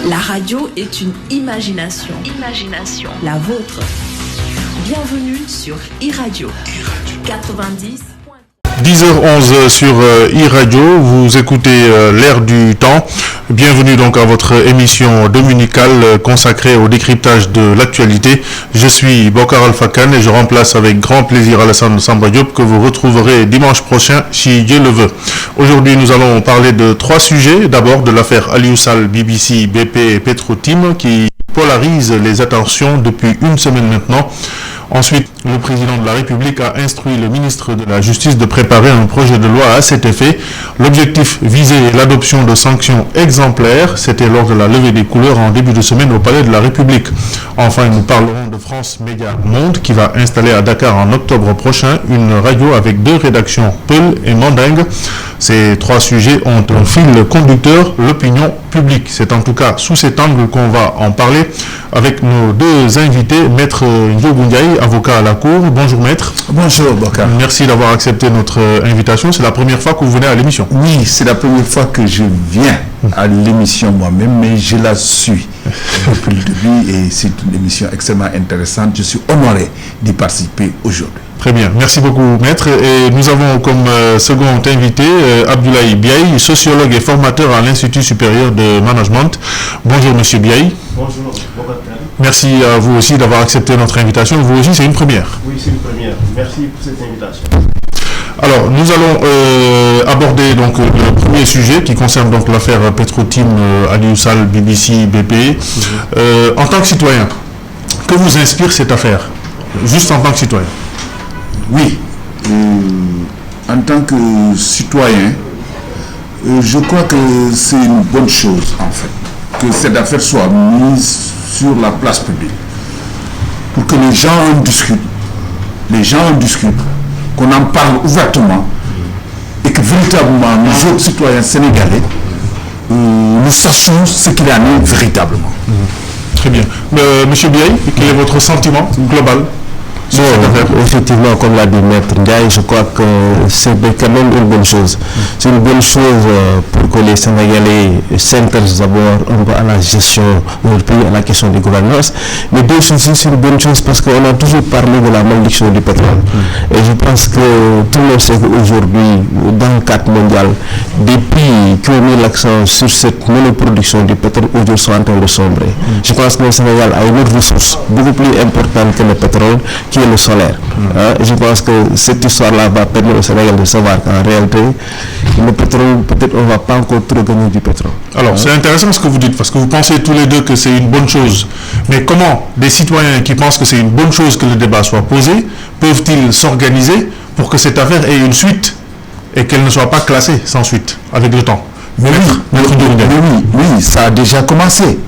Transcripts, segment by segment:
La radio est une imagination. Imagination. La vôtre. Bienvenue sur iRadio 90. 10h11 sur iRadio, vous écoutez l'Air du temps. Bienvenue donc à votre émission dominicale consacrée au décryptage de l'actualité. Je suis Bokar Alpha Khan et je remplace avec grand plaisir Alassane Samba Diop que vous retrouverez dimanche prochain si Dieu le veut. Aujourd'hui nous allons parler de trois sujets. D'abord de l'affaire Aliou Sall, BBC, BP et Petro-Tim qui polarise les attentions depuis une semaine maintenant. Ensuite, le président de la République a instruit le ministre de la Justice de préparer un projet de loi à cet effet. L'objectif visé est l'adoption de sanctions exemplaires. C'était lors de la levée des couleurs en début de semaine au Palais de la République. Enfin, nous parlerons de France Média Monde qui va installer à Dakar en octobre prochain une radio avec deux rédactions, Peul et Mandingue. Ces trois sujets ont un fil conducteur, l'opinion publique. C'est en tout cas sous cet angle qu'on va en parler avec nos deux invités, Maître Ndiogou Ndiaye, avocat à la Cour. Bonjour Maître. Bonjour Bokar. Merci d'avoir accepté notre invitation. C'est la première fois que vous venez à l'émission. Oui, c'est la première fois que je viens à l'émission moi-même, mais je la suis depuis le début et c'est une émission extrêmement intéressante. Je suis honoré d'y participer aujourd'hui. Très bien, merci beaucoup Maître. Et nous avons comme second invité Abdoulaye Biaye, sociologue et formateur à l'Institut supérieur de management. Bonjour Monsieur Biaye. Bonjour. Merci à vous aussi d'avoir accepté notre invitation. Vous aussi, c'est une première. Oui, c'est une première. Merci pour cette invitation. Alors, nous allons aborder donc le premier sujet qui concerne donc l'affaire Petro-Tim, Aliou Sall, BBC, BP. En tant que citoyen, que vous inspire cette affaire? Juste en tant que citoyen. Oui, en tant que citoyen, je crois que c'est une bonne chose en fait, que cette affaire soit mise sur la place publique, pour que les gens en discutent, qu'on en parle ouvertement, et que véritablement nous autres citoyens sénégalais, nous sachions ce qu'il en est véritablement. Très bien. Monsieur Biaye, quel est votre sentiment global? Bon, effectivement, comme l'a dit Maître Ndiaye, je crois que c'est quand même une bonne chose. C'est une bonne chose pour que les Sénégalais s'intéressent d'abord un peu à la gestion de notre pays, à la question de gouvernance. Mais deux choses, c'est une bonne chose parce qu'on a toujours parlé de la malédiction du pétrole. Et je pense que tout le monde sait qu'aujourd'hui, dans le cadre mondial, des pays qui ont mis l'accent sur cette monoproduction du pétrole aujourd'hui sont en train de sombrer. Je pense que le Sénégal a une autre ressource beaucoup plus importante que le pétrole, qui est le solaire. Je pense que cette histoire-là va permettre au Sénégal de savoir qu'en réalité, le pétrole, peut-être on ne va pas encore trop gagner du pétrole. Alors, c'est intéressant ce que vous dites, parce que vous pensez tous les deux que c'est une bonne chose. Mais comment des citoyens qui pensent que c'est une bonne chose que le débat soit posé, peuvent-ils s'organiser pour que cette affaire ait une suite et qu'elle ne soit pas classée sans suite, avec le temps? Mais oui, ça a déjà commencé.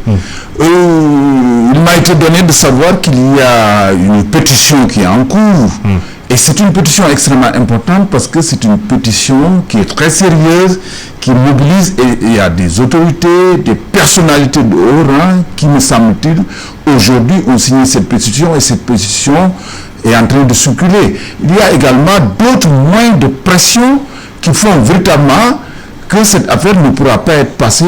Il m'a été donné de savoir qu'il y a une pétition qui est en cours. Et c'est une pétition extrêmement importante parce que c'est une pétition qui est très sérieuse, qui mobilise, et il y a des autorités, des personnalités de haut rang qui, me semble-t-il, aujourd'hui ont signé cette pétition, et cette pétition est en train de circuler. Il y a également d'autres moyens de pression qui font véritablement que cette affaire ne pourra pas être passée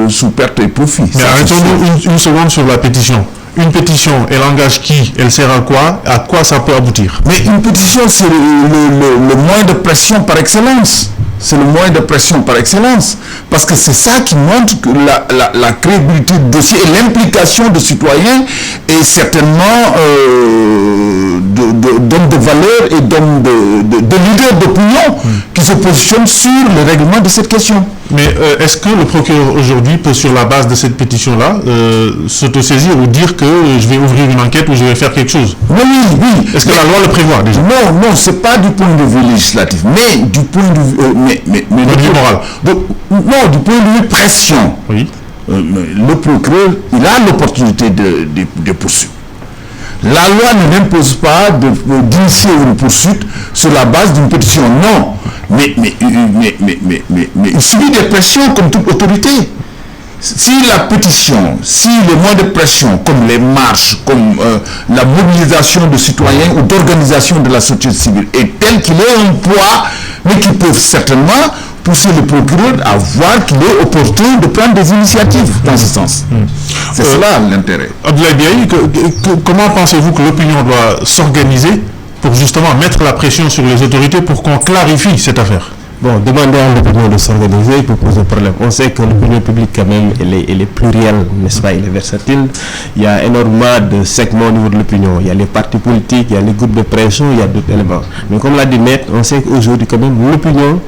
sous perte et profit. Mais arrêtons-nous une seconde sur la pétition. Une pétition, elle engage qui? Elle sert à quoi? À quoi ça peut aboutir? Mais une pétition, c'est le moyen de pression par excellence. C'est le moyen de pression par excellence. Parce que c'est ça qui montre que la crédibilité du dossier et l'implication de citoyens et certainement d'hommes de valeur et d'hommes de leaders d'opinion qui se positionnent sur le règlement de cette question. Mais est-ce que le procureur aujourd'hui peut, sur la base de cette pétition-là, s'autosaisir ou dire que je vais ouvrir une enquête ou je vais faire quelque chose? Oui. Est-ce que la loi le prévoit déjà? Non, c'est pas du point de vue législatif, mais du point de vue... moral. Non, du point de vue pression. Oui. Le procureur, il a l'opportunité de poursuivre. La loi ne l'impose pas d'initier une poursuite sur la base d'une pétition. Non. Mais il subit des pressions comme toute autorité. Si la pétition, si les moyens de pression, comme les marches, comme la mobilisation de citoyens ou d'organisations de la société civile est tel qu'il est un poids, mais qui peuvent certainement pousser le procureur à voir qu'il est opportun de prendre des initiatives dans ce sens. C'est cela l'intérêt. Abdoulaye Biaye, comment pensez-vous que l'opinion doit s'organiser pour justement mettre la pression sur les autorités pour qu'on clarifie cette affaire? Bon, demander à l'opinion de s'organiser peut poser problème. On sait que l'opinion publique, quand même, elle est plurielle, n'est-ce pas? Elle est versatile. Il y a énormément de segments au niveau de l'opinion. Il y a les partis politiques, il y a les groupes de pression, il y a d'autres éléments. Mais comme l'a dit Maître, on sait qu'aujourd'hui, quand même, l'opinion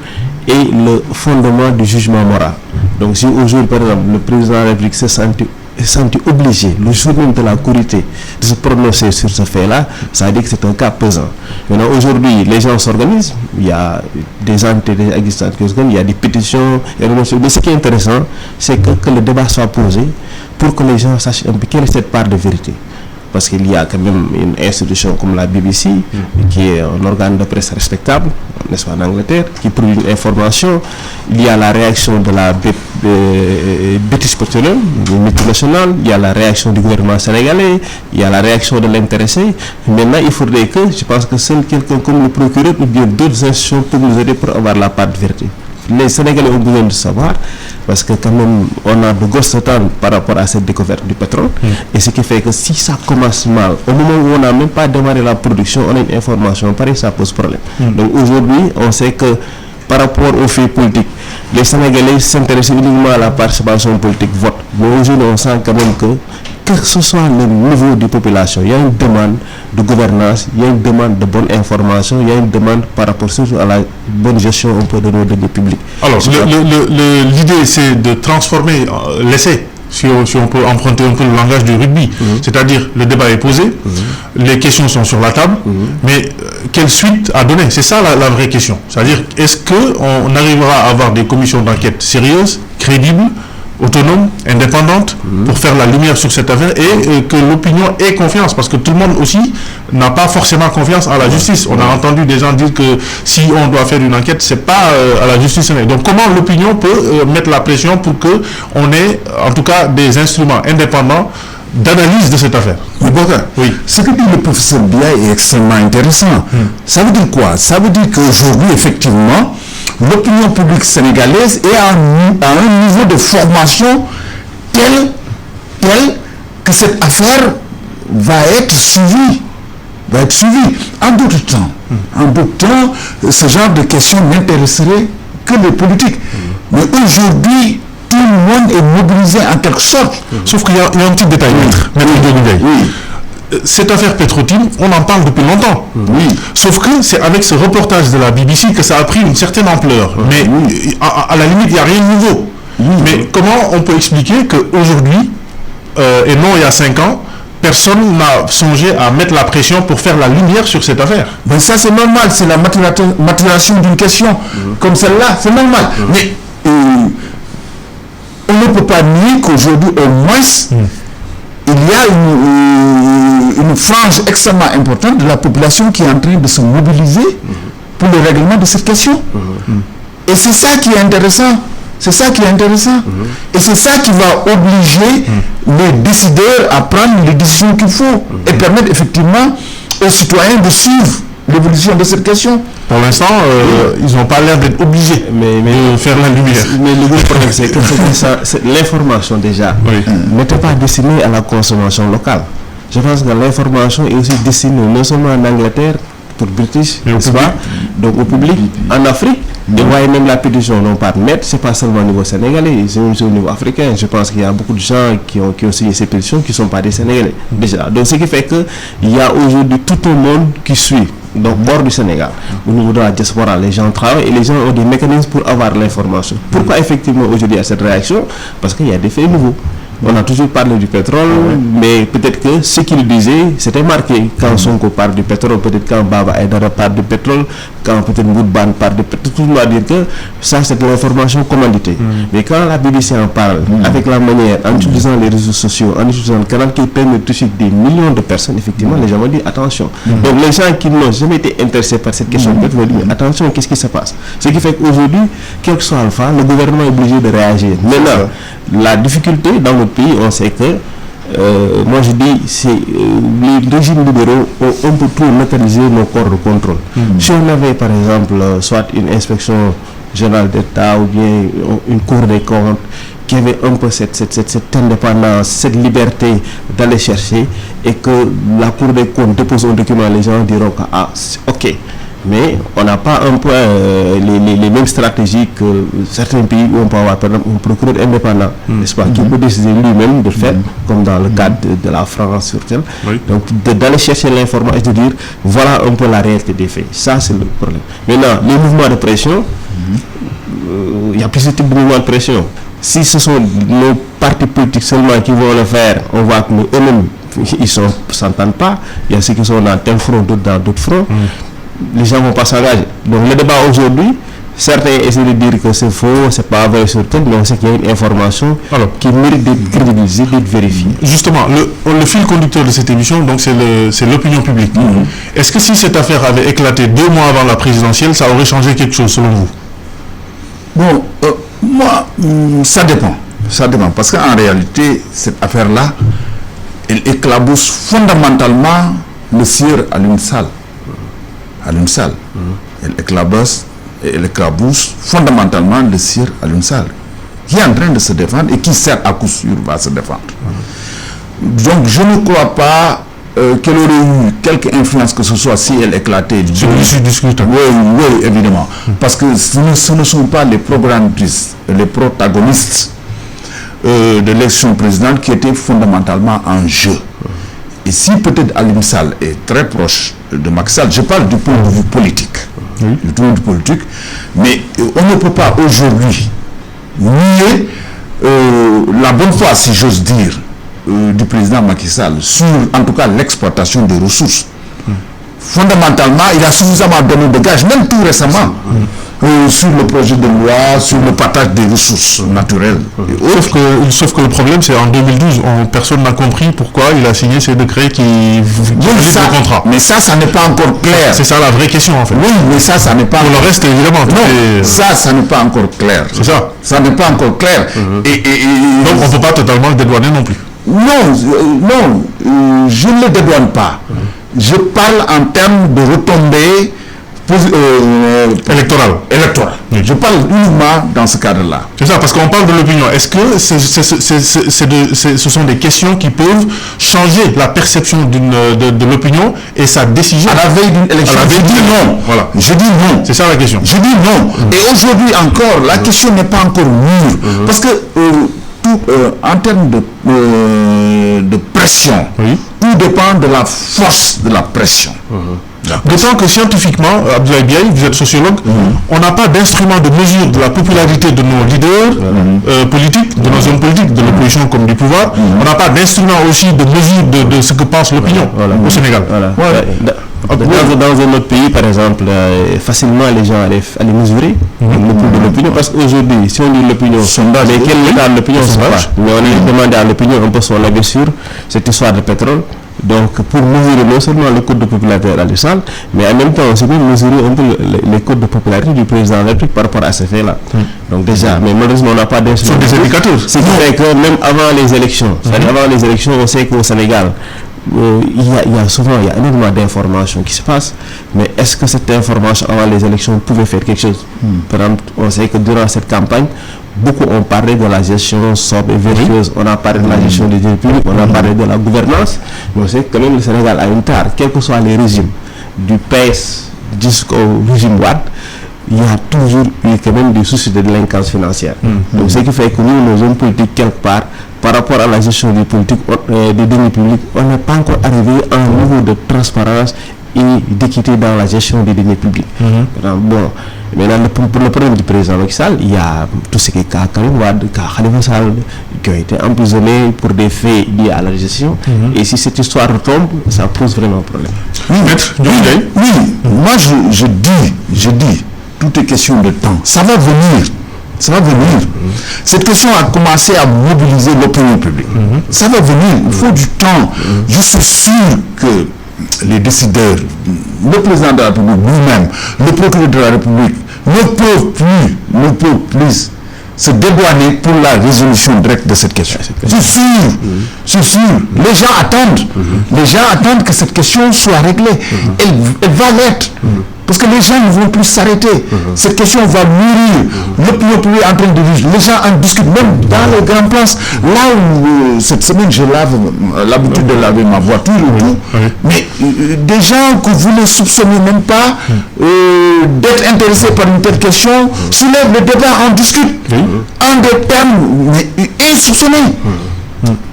est le fondement du jugement moral. Donc, si aujourd'hui, par exemple, le président de la République s'est senti obligé, le jour même de la Courité, de se prononcer sur ce fait-là, ça veut dire que c'est un cas pesant. Maintenant, aujourd'hui, les gens s'organisent, il y a des entités existantes, il y a des pétitions, mais ce qui est intéressant, c'est que le débat soit posé pour que les gens sachent un peu quelle est cette part de vérité. Parce qu'il y a quand même une institution comme la BBC, qui est un organe de presse respectable, n'est-ce pas, en Angleterre, qui produit une information. Il y a la réaction de la British Petroleum, une multinationale, il y a la réaction du gouvernement sénégalais, il y a la réaction de l'intéressé. Maintenant, il faudrait que, je pense que seul quelqu'un comme le procureur ou bien d'autres institutions peuvent nous aider pour avoir la part de vérité. Les Sénégalais ont besoin de savoir, parce que quand même, on a de grosses attentes par rapport à cette découverte du pétrole. Et ce qui fait que si ça commence mal, au moment où on n'a même pas démarré la production, on a une information pareille, ça pose problème. Donc aujourd'hui, on sait que par rapport aux faits politiques, les Sénégalais s'intéressent uniquement à la participation politique, vote. Mais aujourd'hui, on sent quand même que ce soit le niveau de population, il y a une demande de gouvernance, il y a une demande de bonne information, il y a une demande par rapport surtout à la bonne gestion un peu de nos deniers publics. Alors, l'idée, c'est de transformer l'essai, si on peut emprunter un peu le langage du rugby. C'est-à-dire, le débat est posé, les questions sont sur la table, mais quelle suite à donner? C'est ça la vraie question. C'est-à-dire, est-ce qu'on arrivera à avoir des commissions d'enquête sérieuses, crédibles, autonome, indépendante, pour faire la lumière sur cette affaire et que l'opinion ait confiance, parce que tout le monde aussi n'a pas forcément confiance à la justice. On a entendu des gens dire que si on doit faire une enquête, c'est pas à la justice. Donc comment l'opinion peut mettre la pression pour que on ait en tout cas des instruments indépendants d'analyse de cette affaire? Oui. Ce que dit le professeur Biaye est extrêmement intéressant. Ça veut dire quoi? Ça veut dire qu'aujourd'hui, effectivement, l'opinion publique sénégalaise est à un niveau de formation tel que cette affaire va être suivie. En d'autres temps, ce genre de questions n'intéresserait que les politiques. Mais aujourd'hui, tout le monde est mobilisé en quelque sorte. Sauf qu'il y a un petit détail, maître Biaye. Cette affaire Petro-Tim, on en parle depuis longtemps. Sauf que c'est avec ce reportage de la BBC que ça a pris une certaine ampleur. Mais à la limite, il n'y a rien de nouveau. Mais comment on peut expliquer qu'aujourd'hui, et non il y a 5 ans, personne n'a songé à mettre la pression pour faire la lumière sur cette affaire? Ben ça c'est normal, c'est la maturation d'une question comme celle-là, c'est normal. Mais on ne peut pas nier qu'aujourd'hui, au moins, il y a une frange extrêmement importante de la population qui est en train de se mobiliser pour le règlement de cette question. Et c'est ça qui est intéressant. Et c'est ça qui va obliger les décideurs à prendre les décisions qu'il faut et permettre effectivement aux citoyens de suivre l'évolution de cette question. Pour l'instant, ils n'ont pas l'air d'être obligés de faire la lumière. Mais le gros problème, c'est que l'information déjà n'était pas destinée à la consommation locale. Je pense que l'information est aussi destinée non seulement en Angleterre, pour British, n'est-ce pas? Donc au public, en Afrique, et voyez même la pétition non pas net, c'est pas seulement au niveau sénégalais, c'est aussi au niveau africain. Je pense qu'il y a beaucoup de gens qui ont signé ces pétitions qui ne sont pas des Sénégalais déjà. Donc ce qui fait qu'il y a aujourd'hui tout un monde qui suit. Donc hors du Sénégal, au niveau de la diaspora, les gens travaillent et les gens ont des mécanismes pour avoir l'information. Pourquoi effectivement aujourd'hui il y a cette réaction? Parce qu'il y a des faits nouveaux. On a toujours parlé du pétrole, mais peut-être que ce qu'il disait, c'était marqué. Quand Sonko parle du pétrole, peut-être quand Baba Aïdara parle du pétrole, quand peut-être Moudban parle du pétrole, tout le monde va dire que ça c'est de l'information commanditée. Mais quand la BBC en parle, avec la manière, en utilisant les réseaux sociaux, en utilisant le canal qui permet de toucher des millions de personnes, effectivement, les gens vont dire attention. Donc les gens qui n'ont jamais été intéressés par cette question, peut-être vont dire attention, qu'est-ce qui se passe? Ce qui fait qu'aujourd'hui, quel que soit le cas, le gouvernement est obligé de réagir. Maintenant, la difficulté dans notre pays, on sait que, moi je dis, c'est les régimes libéraux ont un peu trop neutralisé nos corps de contrôle. Si on avait par exemple soit une inspection général d'État ou bien une cour des comptes qui avait un peu cette indépendance, cette liberté d'aller chercher, et que la Cour des comptes dépose un document, les gens diront que ok. Mais on n'a pas un peu les mêmes stratégies que certains pays où on peut avoir par exemple un procureur indépendant, n'est-ce pas, qui peut décider lui-même de faire, comme dans le cadre de la France sur tel. Oui. Donc d'aller chercher l'information et de dire voilà un peu la réalité des faits. Ça c'est le problème. Maintenant, les mouvements de pression, il y a plusieurs types de mouvements de pression. Si ce sont nos partis politiques seulement qui vont le faire, on voit que eux-mêmes ils ne s'entendent pas. Il y a ceux qui sont dans tel front, d'autres dans d'autres fronts. Les gens ne vont pas s'engager. Donc le débat aujourd'hui, certains essaient de dire que c'est faux, c'est pas vrai sur tout, mais on sait qu'il y a une information qui mérite d'être crédibilisée, d'être vérifiée. Justement, le fil conducteur de cette émission, donc c'est l'opinion publique. Est-ce que si cette affaire avait éclaté 2 mois avant la présidentielle, ça aurait changé quelque chose selon vous? Bon, moi, ça dépend. Ça dépend. Parce qu'en réalité, cette affaire-là, elle éclabousse fondamentalement le sieur à l'une salle. Elle éclabousse fondamentalement le sieur à l'une salle, qui est en train de se défendre et qui sert à coup sûr va se défendre. Donc je ne crois pas qu'elle aurait eu quelque influence que ce soit si elle éclatait. Oui, évidemment. Parce que ce ne sont pas les protagonistes de l'élection présidentielle qui étaient fondamentalement en jeu. Et si peut-être Alioune Sall est très proche de Macky Sall, je parle du point de vue politique. Du point de vue politique, mais on ne peut pas aujourd'hui nier la bonne foi, si j'ose dire, du président Macky Sall sur, en tout cas, l'exploitation des ressources. Fondamentalement, il a suffisamment donné de gages, même tout récemment, sur le projet de loi, sur le partage des ressources naturelles. Sauf que le problème, c'est en 2012, personne n'a compris pourquoi il a signé ces décrets qui valident le contrat. Mais ça n'est pas encore clair. C'est ça la vraie question, en fait. Oui, mais ça n'est pas... Pour le reste, évidemment... Non, ça n'est pas encore clair. C'est ça. Ça n'est pas encore clair. Donc, on ne peut pas totalement le dédouaner non plus. Non, je ne le dédouane pas. Je parle en termes de retombées électorales. Oui. Je parle uniquement dans ce cadre-là. C'est ça, parce qu'on parle de l'opinion. Est-ce que ce sont des questions qui peuvent changer la perception de l'opinion et sa décision à la veille d'une élection? Je dis non. Voilà. Je dis non. C'est ça la question. Je dis non. Et aujourd'hui encore, la question n'est pas encore mûre. Parce que en termes de pression, tout dépend de la force de la pression. D'autant que scientifiquement, Abdoulaye Biaye, vous êtes sociologue, on n'a pas d'instrument de mesure de la popularité de nos leaders politiques, de nos hommes politiques, de l'opposition comme du pouvoir. On n'a pas d'instrument aussi de mesure de ce que pense l'opinion au Sénégal. Dans un autre pays, par exemple, facilement les gens allaient mesurer le pouls de l'opinion, parce qu'aujourd'hui, si on dit l'opinion, mais quel état de l'opinion, c'est pas. Mais on a demandé à l'opinion un peu son avis sur cette histoire de pétrole. Donc, pour mesurer non seulement le coût de popularité à l'Alioune Sall, mais en même temps aussi pour mesurer un peu les coûts de popularité du président de la République par rapport à ces faits-là. Donc déjà, mais malheureusement, on n'a pas d'instrument. Ce sont des indicateurs. Ce qui fait que même avant les élections, avant les élections, on sait qu'au Sénégal, il y a souvent énormément d'informations qui se passent, mais est-ce que cette information avant les élections pouvait faire quelque chose? Par exemple, on sait que durant cette campagne, beaucoup ont parlé de la gestion sobre et vertueuse, on a parlé de la gestion des deniers publics, on a parlé de la gouvernance, mais on sait que quand même le Sénégal a une tare, quels que soient les régimes, du PS jusqu'au régime Wade, il y a toujours eu quand même des soucis de délinquance financière. Donc ce qui fait que nous, nos hommes politiques, quelque part, par rapport à la gestion des politiques, des deniers publics, on n'est pas encore arrivé à un niveau de transparence et d'équité dans la gestion des deniers publics. Bon, maintenant, pour le problème du président Macky Sall, il y a tout ce qui est cas Karim Wade, cas Khalifa Sall, qui ont été emprisonnés pour des faits liés à la gestion. Et si cette histoire retombe, ça pose vraiment un problème. Moi je dis, tout est question de temps. Ça va venir. Cette question a commencé à mobiliser l'opinion publique. Ça va venir. Il faut du temps. Je suis sûr que les décideurs, le président de la République lui-même, le procureur de la République ne peuvent plus se dédouaner pour la résolution directe de cette question. C'est sûr. Les gens attendent que cette question soit réglée. Elle va l'être. Parce que les gens ne vont plus s'arrêter. Cette question va mûrir. L'opinion publique est en train de vivre. Les gens en discutent même dans les grandes places. Là où cette semaine je lave l'habitude de laver ma voiture et tout. Mais des gens que vous ne soupçonnez même pas d'être intéressés par une telle question soulèvent le débat, en discutent en des termes insoupçonnés.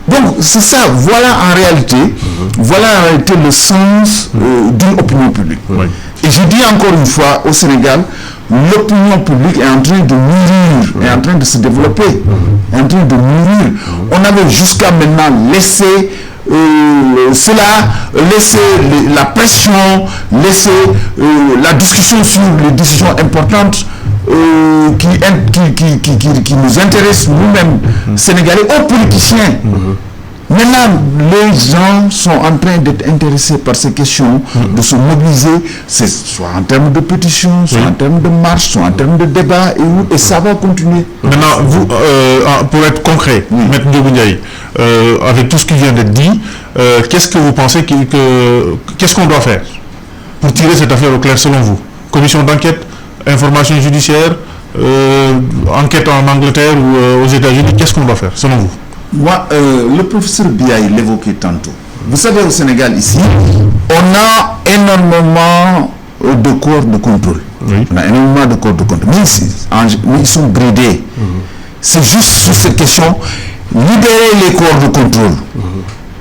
Donc c'est ça, voilà en réalité le sens d'une opinion publique. Et je dis encore une fois, au Sénégal, l'opinion publique est en train de mûrir, est en train de se développer, est en train de mûrir. On avait jusqu'à maintenant laissé laisser la pression, laisser la discussion sur les décisions importantes qui nous intéressent nous-mêmes, Sénégalais, aux politiciens. Maintenant, les gens sont en train d'être intéressés par ces questions, de se mobiliser, soit en termes de pétition, soit en termes de marche, soit en termes de débat, et ça va continuer. Maintenant, vous, pour être concret, Maître Ndiogou Ndiaye, avec tout ce qui vient d'être dit, qu'est-ce que vous pensez qu'est-ce qu'on doit faire pour tirer cette affaire au clair selon vous? Commission d'enquête, information judiciaire, enquête en Angleterre ou aux États-Unis, qu'est-ce qu'on doit faire selon vous? Moi, le professeur Biaï l'évoquait tantôt. Vous savez, au Sénégal, ici, on a énormément de corps de contrôle. On a énormément de corps de contrôle. Mais ils sont bridés. C'est juste sur cette question, libérer les corps de contrôle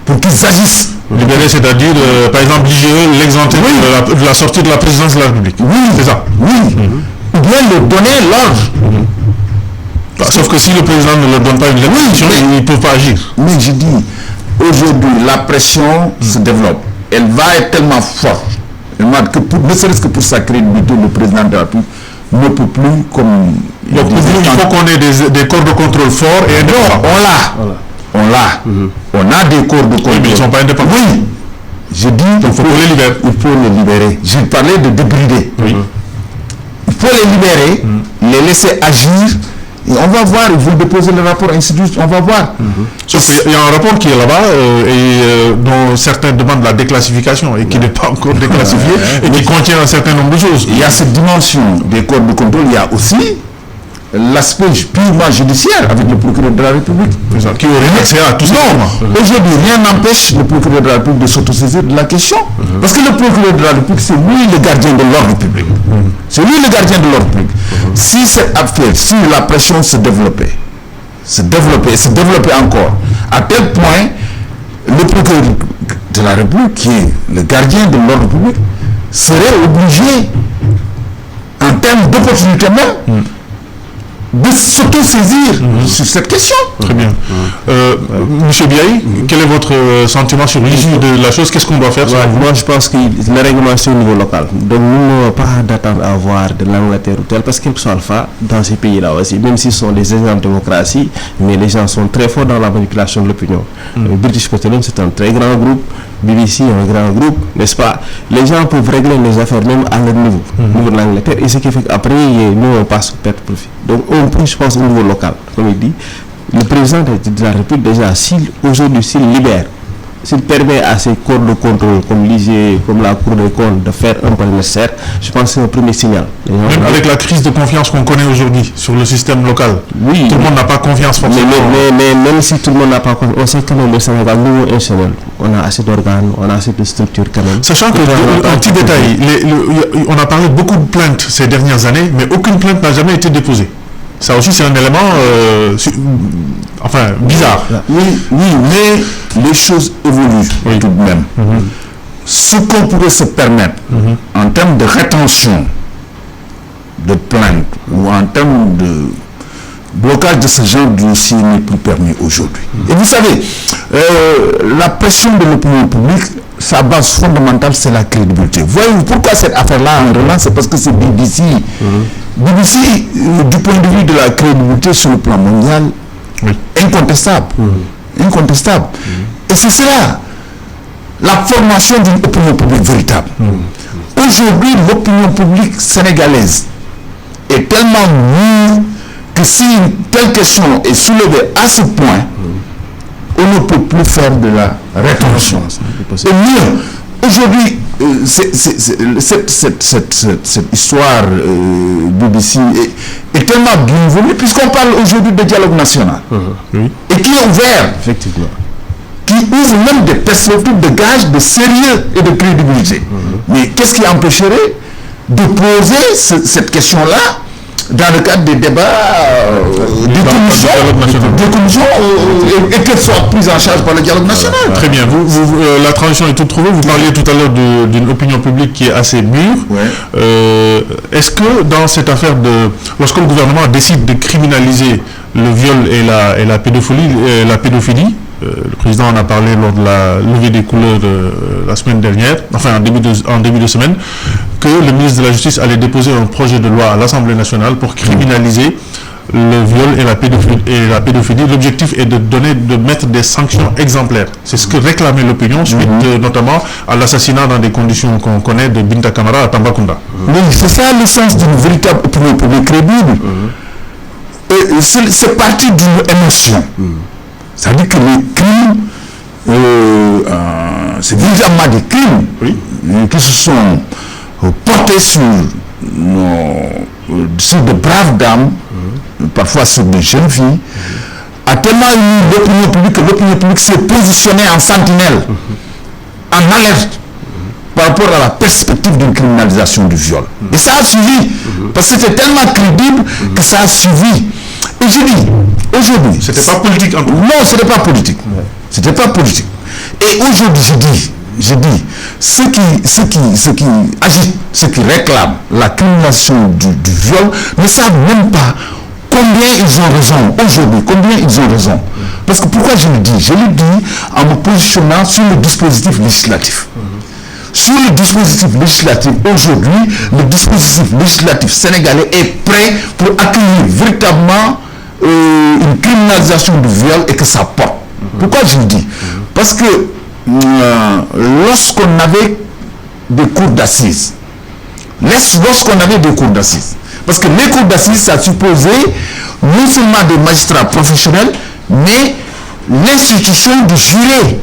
pour qu'ils agissent. Libérer, c'est-à-dire, par exemple, l'IGE, l'exempter de la sortie de la présidence de la République. C'est ça. Ou bien leur donner l'ordre. Sauf que si le président ne leur donne pas une lettre, ils ne peuvent pas agir. Mais je dis, aujourd'hui, la pression se développe. Elle va être tellement forte. Ne serait-ce que pour sa crédibilité, le président de la République ne peut plus comme... Donc pour vous, il faut qu'on ait des corps de contrôle forts et indépendants. On a des corps de contrôle. Oui, mais ils ne sont pas indépendants. Oui. Je dis il faut les libérer. Il faut les libérer. J'ai parlé de débrider. Il faut les libérer, les laisser agir. Et on va voir, vous déposez le rapport, ainsi de suite, on va voir. Sauf qu'il y a un rapport qui est là-bas dont certains demandent la déclassification et qui n'est pas encore déclassifié et qui contient un certain nombre de choses. Il y a cette dimension des corps de contrôle, il y a aussi l'aspect purement judiciaire avec le procureur de la République. Qui aurait accès à tout ça. Non, aujourd'hui, rien n'empêche le procureur de la République de s'autosaisir de la question. Parce que le procureur de la République, c'est lui le gardien de l'ordre public. C'est lui le gardien de l'ordre public. Si cette affaire, si la pression se développait encore, à tel point, le procureur de la République, qui est le gardien de l'ordre public, serait obligé, en termes d'opportunité même, de s'auto-saisir sur cette question. Très bien. Monsieur Biaï, quel est votre sentiment sur l'issue de la chose? Qu'est-ce qu'on doit faire? Moi, je pense que le règlement, c'est au niveau local. Donc, nous n'avons pas d'attendre à voir de l'Angleterre ou tel, parce qu'il soit alpha dans ces pays-là aussi, même s'ils sont des exemples de démocratie, mais les gens sont très forts dans la manipulation de l'opinion. British Petroleum, c'est un très grand groupe. BBC, un grand groupe, n'est-ce pas? Les gens peuvent régler les affaires même à leur niveau, au niveau de l'Angleterre, et ce qui fait qu'après, nous, on passe au perte profit. Donc, on peut, je pense, au niveau local, comme il dit, le président de la République, déjà, aujourd'hui, s'il libère, s'il permet à ces corps de contrôle, comme l'IG, comme la Cour des comptes, de faire un peu nécessaire, je pense que c'est un premier signal. Même avec la crise de confiance qu'on connaît aujourd'hui sur le système local, oui, tout le monde n'a pas confiance forcément. Mais même si tout le monde n'a pas confiance, on sait quand même le Sénégal, nous, institutionnel, on a assez d'organes, on a assez de structures quand même. Sachant que, un petit détail, on a parlé de beaucoup de plaintes ces dernières années, mais aucune plainte n'a jamais été déposée. Ça aussi, c'est un élément bizarre. Oui, mais les choses évoluent tout de même. Ce qu'on pourrait se permettre en termes de rétention de plaintes ou en termes de blocage de ce genre de dossier n'est plus permis aujourd'hui. Et vous savez, la pression de l'opinion publique, sa base fondamentale, c'est la crédibilité. Voyez-vous pourquoi cette affaire-là en relance? C'est parce que c'est BBC. BBC, du point de vue de la crédibilité sur le plan mondial, incontestable. Incontestable. Et c'est cela, la formation d'une opinion publique véritable. Aujourd'hui, l'opinion publique sénégalaise est tellement mûre que si une telle question est soulevée à ce point, on ne peut plus faire de la rétention. Et mieux, aujourd'hui, cette histoire BBC est tellement bienvenue, puisqu'on parle aujourd'hui de dialogue national. Et qui est ouvert, effectivement, qui ouvre même des perspectives de gage de sérieux et de crédibilité. Mais qu'est-ce qui empêcherait de poser cette question-là dans le cadre des débats des commissions et qu'elle soit prise en charge par le dialogue national. Très bien. La transition est toute trouvée. Vous parliez tout à l'heure d'une opinion publique qui est assez mûre. Est-ce que dans cette affaire lorsque le gouvernement décide de criminaliser le viol et la pédophilie, le président en a parlé lors de la levée des couleurs la semaine dernière, enfin en début de semaine, que le ministre de la Justice allait déposer un projet de loi à l'Assemblée nationale pour criminaliser le viol et la pédophilie. L'objectif est de mettre des sanctions exemplaires. C'est ce que réclamait l'opinion suite notamment à l'assassinat dans des conditions qu'on connaît de Binta Camara à Tambacounda. Oui, c'est ça le sens d'une véritable opinion publique crédible. C'est parti d'une émotion. C'est-à-dire que les crimes, c'est véritablement des crimes qui se sont portés sur de braves dames, parfois sur de jeunes filles, a tellement eu l'opinion publique que l'opinion publique s'est positionnée en sentinelle, en alerte, par rapport à la perspective d'une criminalisation du viol. Et ça a suivi, parce que c'était tellement crédible que ça a suivi. Et je dis, aujourd'hui... C'était pas politique en tout cas. Non, c'était pas politique. C'était pas politique. Et aujourd'hui, je dis, ceux qui agitent, ceux qui réclament la criminalisation du viol ne savent même pas combien ils ont raison aujourd'hui, combien ils ont raison. Parce que pourquoi je le dis? Je le dis en me positionnant sur le dispositif législatif. Sur le dispositif législatif, aujourd'hui, le dispositif législatif sénégalais est prêt pour accueillir véritablement une criminalisation du viol et que ça porte. Pourquoi je le dis? Parce que lorsqu'on avait des cours d'assises, parce que les cours d'assises, ça supposait non seulement des magistrats professionnels, mais l'institution du juré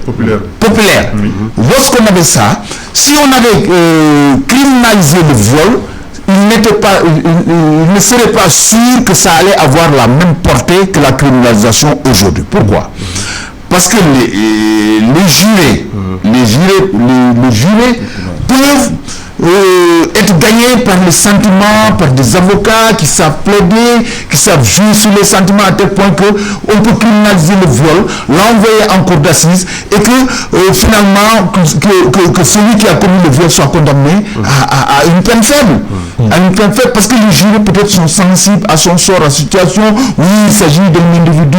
populaire. Lorsqu'on avait ça, si on avait criminalisé le viol, il ne serait pas sûr que ça allait avoir la même portée que la criminalisation aujourd'hui. Pourquoi? Parce que les jurés peuvent être gagnés par les sentiments, par des avocats qui savent plaider, qui savent jouer sur les sentiments à tel point qu'on peut criminaliser le viol, l'envoyer en cour d'assises et que finalement que celui qui a commis le viol soit condamné à une peine faible. Parce que les jurés peut-être sont sensibles à son sort, à sa situation. Oui, il s'agit d'un individu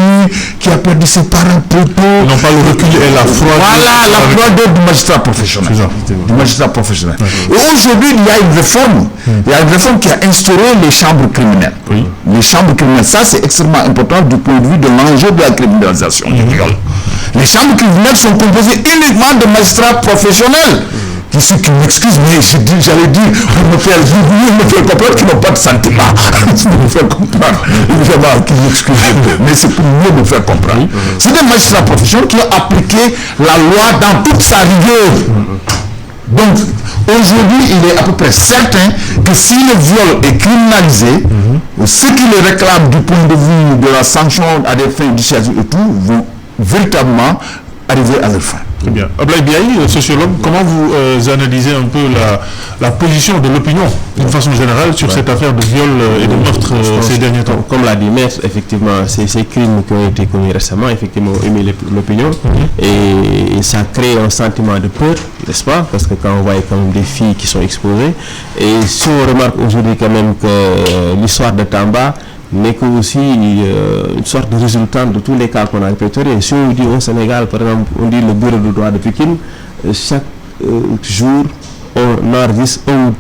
qui a perdu ses parents trop tôt. Ils n'ont pas le recul et la froideur. Voilà, la froideur du magistrat professionnel. Et aujourd'hui, il y a une réforme. Il y a une réforme qui a instauré les chambres criminelles. Les chambres criminelles, ça c'est extrêmement important du point de vue de l'enjeu de la criminalisation du viol. Les chambres criminelles sont composées uniquement de magistrats professionnels. Ceux qui m'excusent, mais j'allais dire, pour me faire comprendre qu'ils n'ont pas de sentiments. Pour me faire comprendre. Évidemment, qu'ils m'excusent un peu, mais c'est pour mieux me faire comprendre. C'est des magistrats professionnels qui ont appliqué la loi dans toute sa rigueur. Donc, aujourd'hui, il est à peu près certain que si le viol est criminalisé, ceux qui le réclament du point de vue de la sanction à des fins dissuasives et tout, vont véritablement arriver à leur fin. Très bien. Ablaye Biaye, sociologue, comment vous analysez un peu la position de l'opinion, d'une façon générale, sur cette affaire de viol et de meurtre ces derniers temps? Comme l'a dit Maître, effectivement, ces crimes qui ont été commis récemment, effectivement, ont émis l'opinion et ça crée un sentiment de peur, n'est-ce pas? Parce que quand on voit quand même des filles qui sont exposées, et si on remarque aujourd'hui quand même que l'histoire de Tamba n'est que aussi une sorte de résultat de tous les cas qu'on a répertoriés. Si on dit au Sénégal, par exemple, on dit le bureau de droit de Pékin, chaque jour, on enregistre 1 ou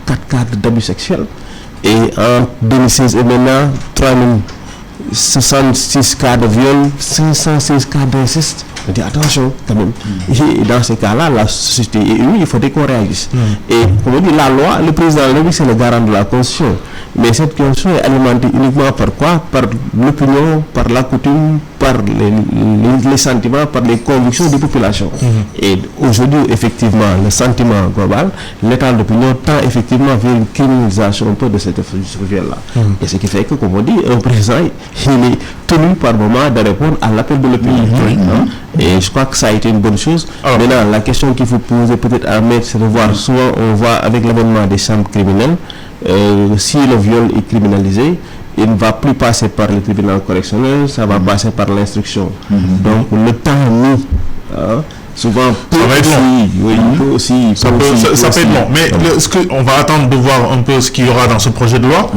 4 cas d'abus sexuels. Et en 2016 et maintenant, 3000 66 cas de viol, 506 cas d'inceste. On dit attention quand même. Et dans ces cas-là, la société est unie, il faudrait qu'on réagisse. Et comme on dit, la loi, le président de la République, c'est le garant de la Constitution. Mais cette Constitution est alimentée uniquement par quoi? Par l'opinion, par la coutume, par les sentiments, par les convictions des populations. Et aujourd'hui, effectivement, le sentiment global, l'état d'opinion tend effectivement vers une criminalisation un peu de cette viol-là. Et ce qui fait que, comme on dit, un président, il est tenu par moment de répondre à l'appel de l'opinion. Et je crois que ça a été une bonne chose. Alors, maintenant, la question qu'il faut poser peut-être à mettre, c'est de voir, souvent on voit avec l'avènement des chambres criminelles, si le viol est criminalisé, il ne va plus passer par le tribunal correctionnel, ça va passer par l'instruction. Donc le temps mis, souvent peut aussi, ça peut être long. Mais on va attendre de voir un peu ce qu'il y aura dans ce projet de loi.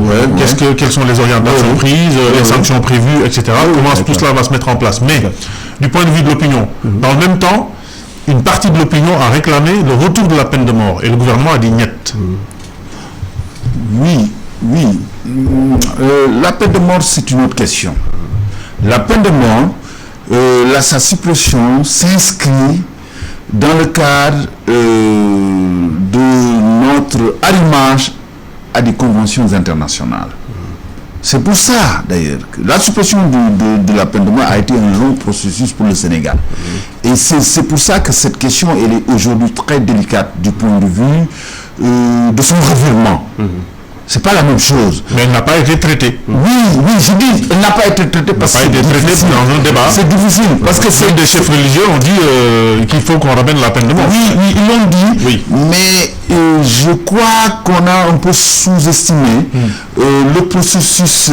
Quelles sont les orientations prises, les sanctions prévues, etc. Comment tout cela va se mettre en place. Mais du point de vue de l'opinion, dans le même temps, une partie de l'opinion a réclamé le retour de la peine de mort et le gouvernement a dit niet. Oui. La peine de mort, c'est une autre question. La peine de mort, sa suppression s'inscrit dans le cadre de notre arrimage à des conventions internationales. C'est pour ça, d'ailleurs, que la suppression de la peine de mort a été un long processus pour le Sénégal. Et c'est pour ça que cette question, elle est aujourd'hui très délicate du point de vue de son revirement. C'est pas la même chose. Mais elle n'a pas été traitée. Oui, je dis, elle n'a pas été traitée parce que c'est difficile. Dans un débat. C'est difficile parce que des chefs religieux ont dit qu'il faut qu'on ramène la peine de mort. Oui, ils l'ont dit. Oui. Mais je crois qu'on a un peu sous-estimé le processus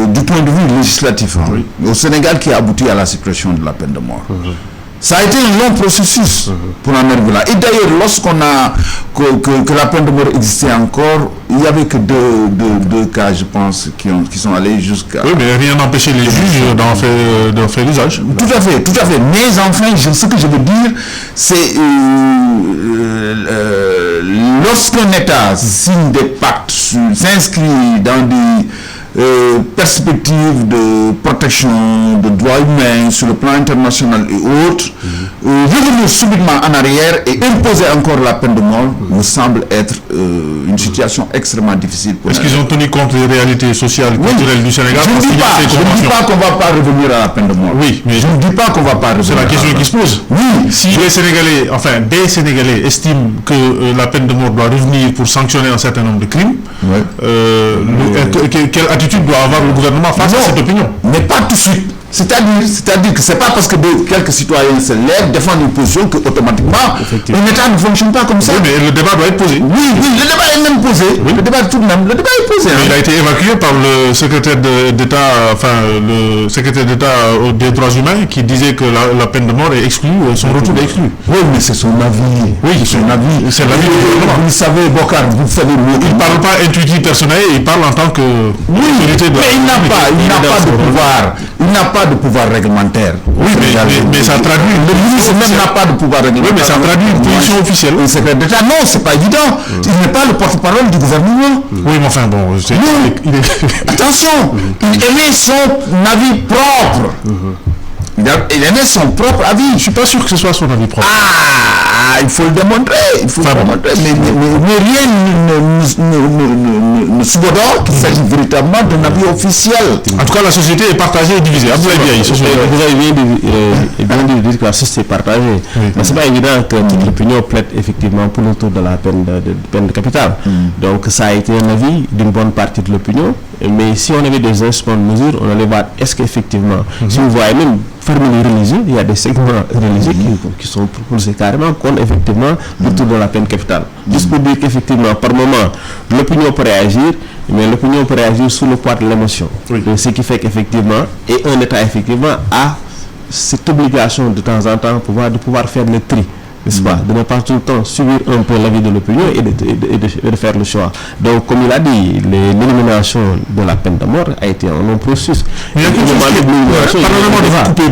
du point de vue législatif au Sénégal qui a abouti à la suppression de la peine de mort. Ça a été un long processus pour en arriver là. Et d'ailleurs, lorsqu'on a que la peine de mort existait encore, il n'y avait que deux cas, je pense, qui sont allés jusqu'à... Oui, mais rien n'empêchait les juges d'en faire l'usage. Tout à fait. Mais enfin, ce que je veux dire, c'est lorsqu'un État signe des pactes, s'inscrit dans des perspectives de protection de droits humains sur le plan international et autres, revenir subitement en arrière et imposer encore la peine de mort me semble être une situation extrêmement difficile. Est-ce qu'ils ont tenu compte des réalités sociales, culturelles du Sénégal? Je ne dis pas qu'on ne va pas revenir à la peine de mort. Oui, mais je ne dis pas qu'on ne va pas revenir. C'est la question qui se pose. Oui. Si des Sénégalais estiment que la peine de mort doit revenir pour sanctionner un certain nombre de crimes, quelle attitude doit avoir le gouvernement face à cette opinion? Mais pas tout de suite. C'est-à-dire que ce n'est pas parce que quelques citoyens se lèvent, défendent une position que automatiquement un État ne fonctionne pas comme ça. Oui, mais le débat doit être posé. Oui, le débat est même posé. Oui. Le débat est posé. Mais il a été évacué par le secrétaire d'État, des droits humains qui disait que la peine de mort est exclue, son retour est exclu. Oui, mais c'est son avis. Oui, c'est son avis. C'est l'avis du gouvernement. Vous le savez, Bokar, vous le savez mieux. Il ne parle pas intuitif personnel, il parle en tant que... Oui, mais il n'a pas de pouvoir. Il n'a pas de pouvoir réglementaire. Oui, mais ça traduit... Le ministre même n'a pas de pouvoir réglementaire. Oui, mais ça traduit une position officielle. Le secrétaire d'État, non, c'est pas évident. Il n'est pas le porte-parole du gouvernement. Oui, mais enfin, bon... Attention, il émet son avis propre. Il émet son propre avis. Je ne suis pas sûr que ce soit son avis propre. Il faut le démontrer. Mais rien ne subodore qu'il s'agit véritablement d'un avis officiel. En tout cas, la société est partagée et divisée. Vous avez bien dit que la société est partagée. Mais ce n'est pas évident que l'opinion plaide effectivement pour le tour de la peine de capitale. Donc ça a été un avis d'une bonne partie de l'opinion. Mais si on avait des instruments de mesure, on allait voir est-ce qu'effectivement, si vous voyez même parmi les religieux, il y a des segments religieux qui sont proposés carrément contre effectivement le tour de la peine capitale. Juste pour dire qu'effectivement, par moment, l'opinion peut réagir, mais l'opinion peut réagir sous le poids de l'émotion. Ce qui fait qu'effectivement, et un État effectivement a cette obligation de temps en temps de pouvoir faire le tri. N'est-ce pas? De ne pas tout le temps subir un peu l'avis de l'opinion et de faire le choix. Donc, comme il a dit, l'élimination de la peine de mort a été un long processus. Mais il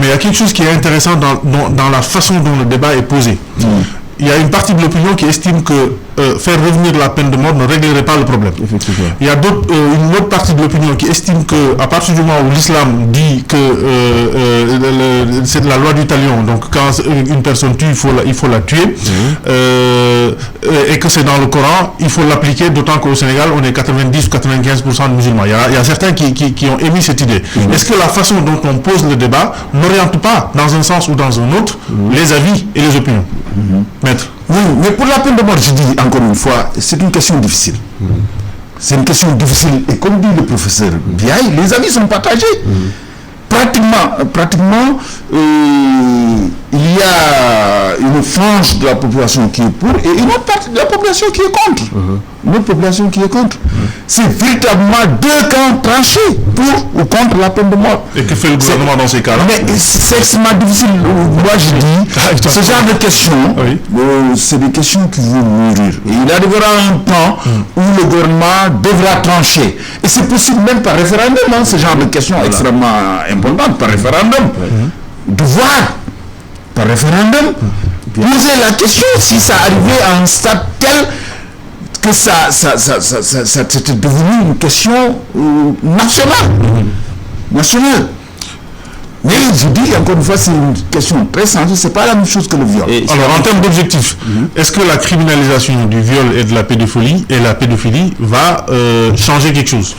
y a quelque chose qui est intéressant dans la façon dont le débat est posé. Il y a une partie de l'opinion qui estime que faire revenir la peine de mort ne réglerait pas le problème. Effectivement. Il y a une autre partie de l'opinion qui estime qu'à partir du moment où l'islam dit que c'est la loi du talion, donc quand une personne tue, il faut la tuer, et que c'est dans le Coran, il faut l'appliquer, d'autant qu'au Sénégal, on est 90 ou 95% de musulmans. Il y a certains qui ont émis cette idée. Est-ce que la façon dont on pose le débat n'oriente pas, dans un sens ou dans un autre, les avis et les opinions? Maître. Oui, mais pour la peine de mort, je dis encore une fois, c'est une question difficile. C'est une question difficile. Et comme dit le professeur Biaye, les avis sont partagés. Pratiquement, il y a une frange de la population qui est pour et une autre partie de la population qui est contre. Une autre population qui est contre. C'est véritablement deux camps tranchés pour ou contre la peine de mort. Et que fait le gouvernement dans ces cas-là? Mais c'est extrêmement difficile. Moi, je dis, ce genre de questions, c'est des questions qui vont mûrir. Et il arrivera un temps où le gouvernement devra trancher. Et c'est possible même par référendum, ce genre de questions extrêmement importantes, par référendum. De voir, par référendum, poser la question si ça arrivait à un stade tel que ça c'était devenu une question nationale. Mais je dis encore une fois, c'est une question très sensible, c'est pas la même chose que le viol. Alors en termes d'objectifs, est-ce que la criminalisation du viol et de la pédophilie va changer quelque chose?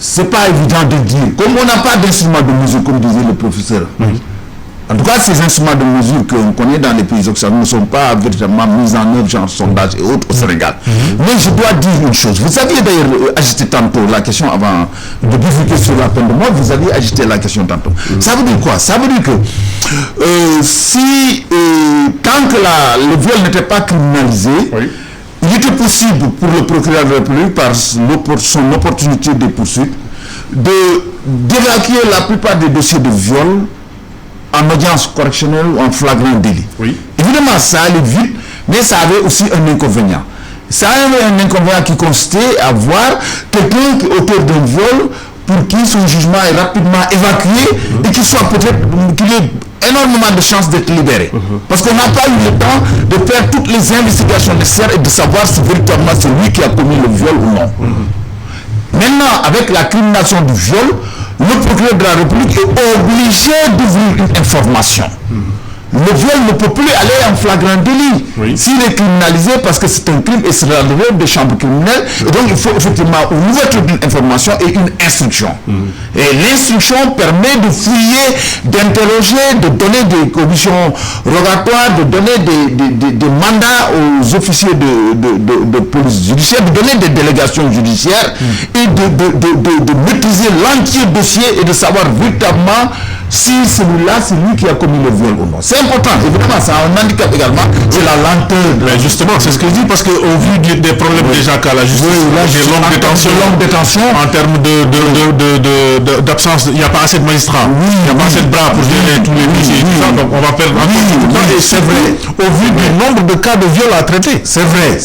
C'est pas évident de dire. Comme on n'a pas d'instrument de mesure, comme disait le professeur. En tout cas, ces instruments de mesure qu'on connaît dans les pays occidentaux ne sont pas véritablement mis en œuvre, genre sondage et autres au Sénégal. Mais je dois dire une chose. Vous aviez d'ailleurs agité tantôt la question avant de bifurquer sur la peine de mort, vous aviez agité la question tantôt. Ça veut dire quoi? Ça veut dire que tant que le viol n'était pas criminalisé, il était possible pour le procureur de la République, par son opportunité de poursuite, d'évacuer la plupart des dossiers de viol en audience correctionnelle ou en flagrant délit. Évidemment, ça allait vite, mais ça avait aussi un inconvénient. Ça avait un inconvénient qui consistait à voir quelqu'un qui est auteur d'un viol pour qui son jugement est rapidement évacué et qu'il ait énormément de chances d'être libéré. Parce qu'on n'a pas eu le temps de faire toutes les investigations nécessaires et de savoir si véritablement c'est lui qui a commis le viol ou non. Maintenant, avec la criminalisation du viol, le procureur de la République est obligé d'ouvrir une information. Le viol ne peut plus aller en flagrant délit s'il est criminalisé parce que c'est un crime et c'est la loi des chambres criminelles. Et donc il faut effectivement une ouverture d'une information et une instruction. Et l'instruction permet de fouiller, d'interroger, de donner des commissions rogatoires, de donner des mandats aux officiers de police judiciaire, de donner des délégations judiciaires et de maîtriser l'entier dossier et de savoir véritablement si celui-là, c'est lui qui a commis le viol ou non. C'est important, évidemment, ça a un handicap également, c'est la lenteur. Mais justement, c'est ce que je dis, parce qu'au vu des problèmes déjà qu'à la justice, des longues détentions, en termes d'absence, il n'y a pas assez de magistrats, il n'y a pas assez de bras pour gérer tous les dossiers, donc on va perdre encore beaucoup de temps, et c'est vrai, au vu du nombre de cas de viol à traiter. C'est vrai.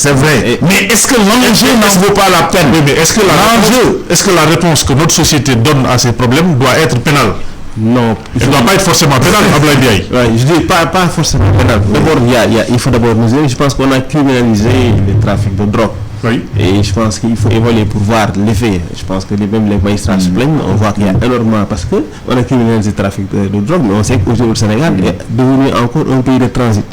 Mais est-ce que l'enjeu n'en vaut pas la peine? Mais est-ce que la réponse que notre société donne à ces problèmes doit être pénale? Non, elle ne doit pas être forcément pénale, Ablaye Biaye. Je dis pas forcément pénale. D'abord, il faut d'abord mesurer. Je pense qu'on a criminalisé le trafic de drogue. Et je pense qu'il faut évaluer pour voir l'effet. Je pense que même les magistrats se plaignent. On voit qu'il y a énormément, parce qu'on a criminalisé le trafic de drogue, mais on sait qu'aujourd'hui le Sénégal est devenu encore un pays de transit.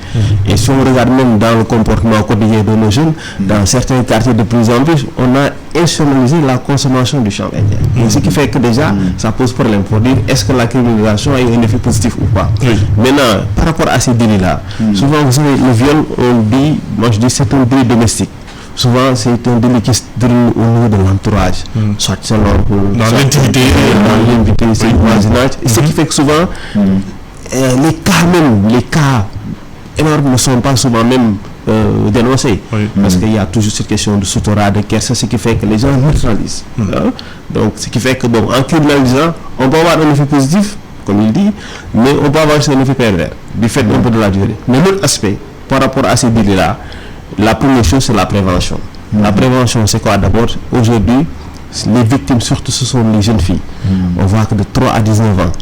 Et si on regarde même dans le comportement quotidien de nos jeunes, dans certains quartiers de plus en plus, on a institutionnalisé la consommation du chanvre indien. Ce qui fait que déjà, ça pose problème pour dire est-ce que la criminalisation a eu un effet positif ou pas. Maintenant, par rapport à ces délits-là, souvent vous savez, le viol, on dit, moi je dis c'est un délit domestique. Souvent, c'est un délit qui se déroule au niveau de l'entourage, soit c'est dans l'intimité, c'est le voisinage. Ce qui fait que souvent, les cas énormes ne sont pas souvent même dénoncés. Parce qu'il y a toujours cette question de soutora, de kersa, ce qui fait que les gens neutralisent. Donc, ce qui fait que, bon, en criminalisant, on peut avoir un effet positif, comme il dit, mais on peut avoir aussi un effet pervers, du fait un peu de la durée. Mais l'autre aspect, par rapport à ces délits-là, la première chose, c'est la prévention. La prévention, c'est quoi? D'abord, aujourd'hui, les victimes, surtout, ce sont les jeunes filles. On voit que de 3 à 19 ans.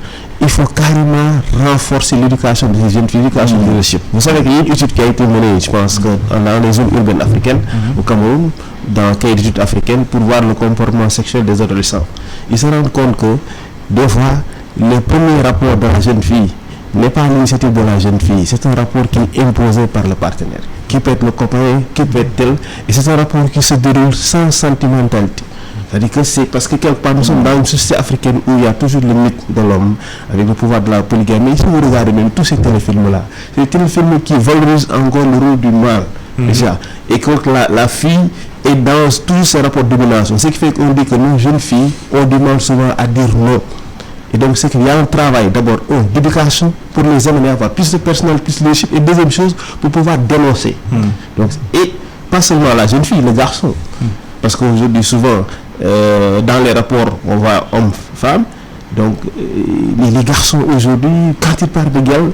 il faut carrément renforcer l'éducation des jeunes filles, l'éducation du leadership. Vous savez qu'il y a une étude qui a été menée, je pense, dans les zones urbaines africaines, au Cameroun, dans cahier d'études africaines, pour voir le comportement sexuel des adolescents. Ils se rendent compte que, des fois, le premier rapport de la jeune fille n'est pas l'initiative de la jeune fille, c'est un rapport qui est imposé par le partenaire, qui peut être le copain, qui peut être tel, et c'est un rapport qui se déroule sans sentimentalité. C'est-à-dire que c'est parce que quelque part nous sommes dans une société africaine où il y a toujours le mythe de l'homme avec le pouvoir de la polygamie. Si vous regardez même tous ces téléfilms-là, c'est des téléfilms qui valorisent encore le rôle du mâle déjà, et que la fille est dans tous ces rapports de domination, ce qui fait qu'on dit que nos jeunes filles ont du mal souvent à dire non. Et donc c'est qu'il y a un travail d'abord d'éducation pour les amener à avoir plus de personnel, plus de leadership, et deuxième chose pour pouvoir dénoncer. Donc, et pas seulement la jeune fille, le garçon, parce qu'aujourd'hui souvent dans les rapports on voit homme-femme, donc les garçons aujourd'hui quand ils parlent de gueule,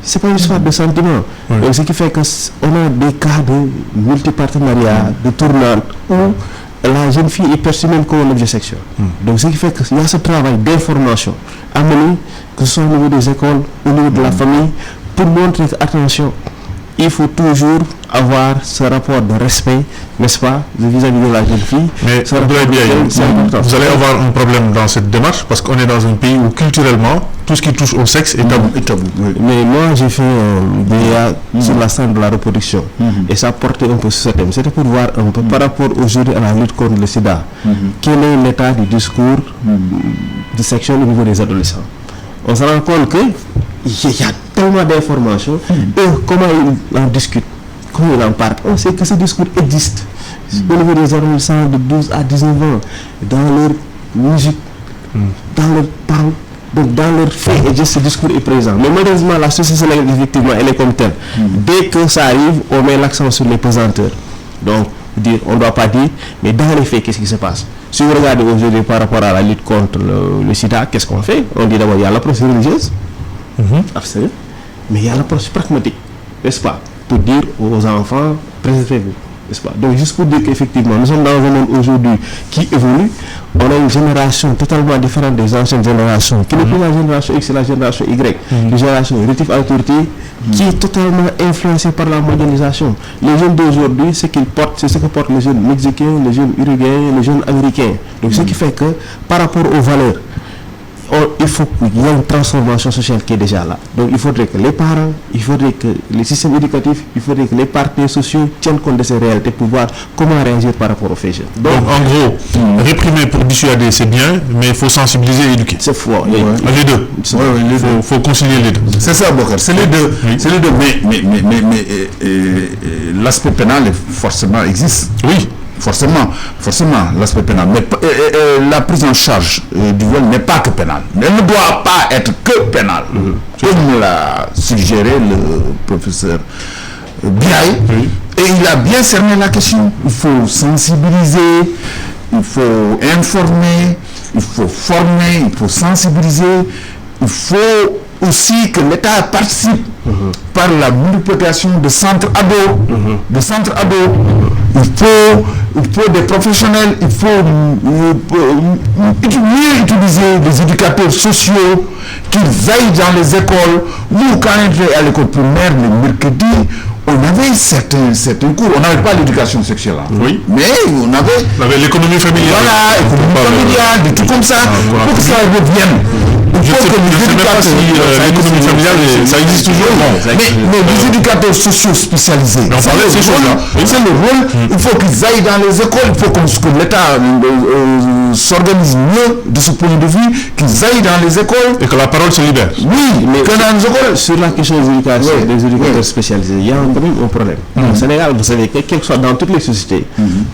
c'est pas une histoire de sentiment. Donc ce qui fait que on a des cas de multipartenariat, de tournante où la jeune fille est perçue même comme un objet sexuel. Donc ce qui fait qu'il y a ce travail d'information à mener, que ce soit au niveau des écoles, au niveau de la famille, pour montrer que, attention, il faut toujours avoir ce rapport de respect, n'est-ce pas, vis-à-vis de la jeune fille. Mais c'est important. Vous allez avoir un problème dans cette démarche parce qu'on est dans un pays où culturellement tout ce qui touche au sexe est tabou. Mais moi j'ai fait un BA sur la scène de la reproduction et ça portait un peu sur ce thème. C'était pour voir un peu par rapport aujourd'hui à la lutte contre le sida, quel est l'état du discours de sexuel au niveau des adolescents. On se rend compte qu'il y a tellement d'informations et comment ils en discutent, comment ils en parlent. On sait que ce discours existe au niveau des adolescents de 12 à 19 ans, dans leur musique, dans leur parole, donc dans leur fait et ce discours est présent. Mais malheureusement la société effectivement elle est comme telle. Dès que ça arrive, on met l'accent sur les pesanteurs. Donc on ne doit pas dire, mais dans les faits, qu'est-ce qui se passe? Si vous regardez aujourd'hui par rapport à la lutte contre le sida, qu'est-ce qu'on fait? On dit d'abord il y a l'approche religieuse, absolument, mais il y a l'approche pragmatique, n'est-ce pas? Pour dire aux enfants, préservez-vous, n'est-ce pas? Donc juste pour dire qu'effectivement nous sommes dans un monde aujourd'hui qui évolue, on a une génération totalement différente des anciennes générations, qui n'est plus la génération X, c'est la génération Y, une génération relative à l'autorité qui est totalement influencée par la mondialisation. Les jeunes d'aujourd'hui, ce qu'ils portent, c'est ce que portent les jeunes mexicains, les jeunes uruguayens, les jeunes américains. Donc ce qui fait que par rapport aux valeurs, il faut qu'il y ait une transformation sociale qui est déjà là. Donc il faudrait que les parents, il faudrait que les systèmes éducatifs, il faudrait que les partenaires sociaux tiennent compte de ces réalités pour voir comment réagir par rapport aux faits jeunes. Donc en gros, réprimer pour dissuader c'est bien, mais il faut sensibiliser et éduquer. C'est fort. Les deux. Il faut concilier les deux. C'est ça, Bokar. C'est les deux. C'est les deux. Mais l'aspect pénal forcément existe. Oui. Forcément, l'aspect pénal. Mais la prise en charge du viol n'est pas que pénale. Elle ne doit pas être que pénale. Comme l'a suggéré le professeur Biaye. Et il a bien cerné la question. Il faut sensibiliser, il faut informer, il faut former, il faut sensibiliser. Il faut aussi que l'État participe par la multiplication de centres ados. Il faut des professionnels, il faut mieux utiliser des éducateurs sociaux, qu'ils aillent dans les écoles. Nous, quand on était à l'école primaire, le mercredi, on avait certains cours. On n'avait pas l'éducation sexuelle. Oui. Mais on avait l'économie familiale. Voilà, l'économie familiale, des trucs comme ça. Pour que ça revienne. Je ne sais même pas si l'économie familiale, ça existe toujours. Mais les éducateurs sociaux spécialisés, c'est le rôle. Il faut qu'ils aillent dans les écoles. Il faut que l'État s'organise mieux de ce point de vue, qu'ils aillent dans les écoles. Et que la parole se libère. Oui, mais que dans les écoles, sur la question des éducations, des éducateurs spécialisés, il y a quand même un problème. Au Sénégal, vous savez, quel que soit dans toutes les sociétés,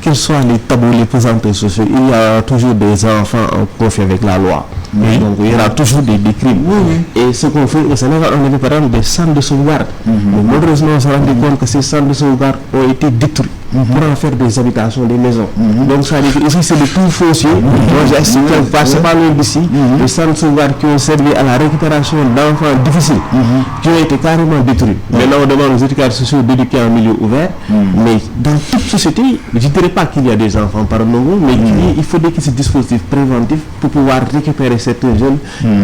quels soient les tabous, les pesanteurs sociaux, il y a toujours des enfants en conflit avec la loi. Donc il y aura toujours des crimes. Et ce qu'on fait au Sénégal, on avait par exemple des centres de sauvegarde. Mais malheureusement, on s'est rendu compte que ces centres de sauvegarde ont été détruits pour en faire des habitations, des maisons. Donc ça veut dire ici c'est le tout foncier. C'est pas loin d'ici. Les centres de sauvegarde qui ont servi à la récupération d'enfants difficiles, qui ont été carrément détruits. Maintenant on demande aux éducateurs sociaux d'éduquer en milieu ouvert. Mais dans toute société, je ne dirais pas qu'il y a des enfants par nombre, mais il faudrait qu'il y ait ce dispositif préventif pour pouvoir récupérer certains jeunes